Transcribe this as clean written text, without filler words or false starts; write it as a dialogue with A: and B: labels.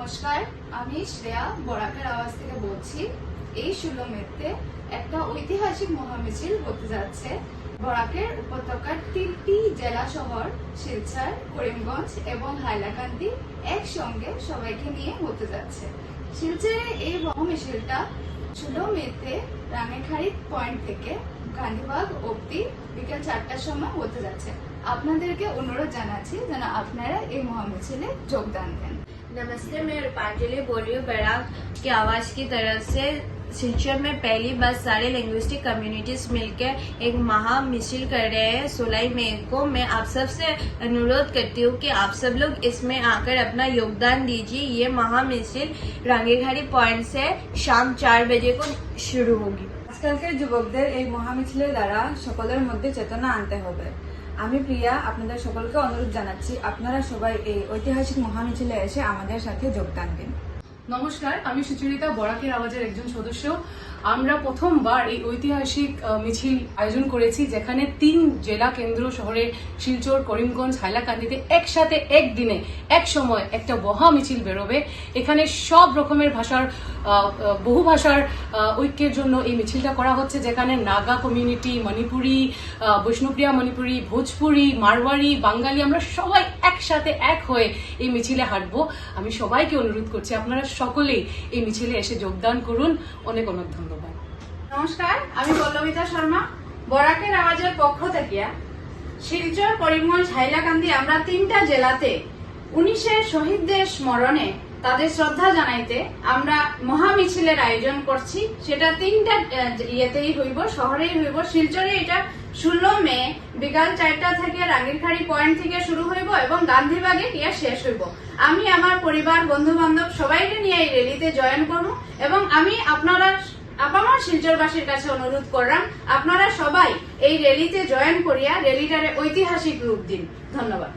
A: নমস্কার, আমি শ্রেয়া বরাকের আওয়াজ থেকে বলছি। এই 16 মেতে একটা ঐতিহাসিক মহামিছিল হতে যাচ্ছে। বরাকের উপত্যকার 3টি জেলা শহর শিলচর, করিমগঞ্জ এবং হাইলাকান্দি একসঙ্গে সবাইকে নিয়ে হতে যাচ্ছে। শিলচরে এই মহামিছিলটা 16 মেতে রাঙেখাড়ি পয়েন্ট থেকে গান্ধীবাগ অবধি বিকেল 4টার সময় হতে যাচ্ছে। আপনাদেরকে অনুরোধ জানাচ্ছি যেন আপনারা এই মহামিছিলে যোগদান দেন।
B: नमस्ते, मैं रूपांजलि बोल रही हूँ बैराग की आवाज की तरफ से। शिलचर में पहली बार सारे लिंग्विस्टिक कम्युनिटीज मिलकर एक महा मिছিল कर रहे हैं 16 मई को। मैं आप सब से अनुरोध करती हूँ कि आप सब लोग इसमें आकर अपना योगदान दीजिए। ये महा मिছিল रांगेघाड़ी पॉइंट से शाम 4 बजे को शुरू होगी।
C: আজকালকার যুবকদের এই মহামিছিলের দ্বারা সকলের মধ্যে চেতনা আনতে হবে। আমি প্রিয়া আপনাদের সকলকে অনুরোধ জানাচ্ছি, আপনারা সবাই এই ঐতিহাসিক মহামিছিলে এসে আমাদের সাথে যোগদান দিন।
D: নমস্কার, আমি সুচরিতা বরাকের আওয়াজের একজন সদস্য। আমরা প্রথমবার এই ঐতিহাসিক মিছিল আয়োজন করেছি, যেখানে 3 জেলা কেন্দ্র শহরে শিলচর, করিমগঞ্জ, হাইলাকান্দিতে একসাথে একদিনে এক সময় একটা মহা মিছিল বেরোবে। এখানে সব রকমের ভাষার বহু ভাষার ঐক্যের জন্য এই মিছিলটা করা হচ্ছে, যেখানে নাগা কমিউনিটি, মণিপুরি, বৈষ্ণবপ্রিয়া মণিপুরি, ভোজপুরি, মারওয়ারি, বাঙালি আমরা সবাই একসাথে এক হয়ে এই মিছিলে হাঁটবো। আমি সবাইকে অনুরোধ করছি আপনারা সকলেই এই মিছিলে এসে যোগদান করুন। অনেক অনেক ধন্যবাদ।
E: নমস্কার, আমি পল্লবিতা শর্মা বরাকের আওয়াজের পক্ষ থেকে শিলচর, করিমগঞ্জ, হাইলাকান্দি আমরা 3টা জেলাতে 19-এর শহীদদের স্মরণে তাদের শ্রদ্ধা জানাইতে আমরা মহামিছিলের আয়োজন করছি। সেটা 3টা ইয়েতেই হইব, শহরেই হইব। শিলচরে এটা 16 মে বিকাল 4টা থেকে রাঙ্গিরখাড়ি পয়েন্ট থেকে শুরু হইব এবং গান্ধীবাগে ইয়া শেষ হইব। আমি আমার পরিবার, বন্ধু বান্ধব সবাইকে নিয়ে এই র্যালিতে জয়েন করব এবং আমি আমার শিলচরবাসীর কাছে অনুরোধ করলাম আপনারা সবাই এই র্যালিতে জয়েন করিয়া র্যালিটারে ঐতিহাসিক রূপ দিন। ধন্যবাদ।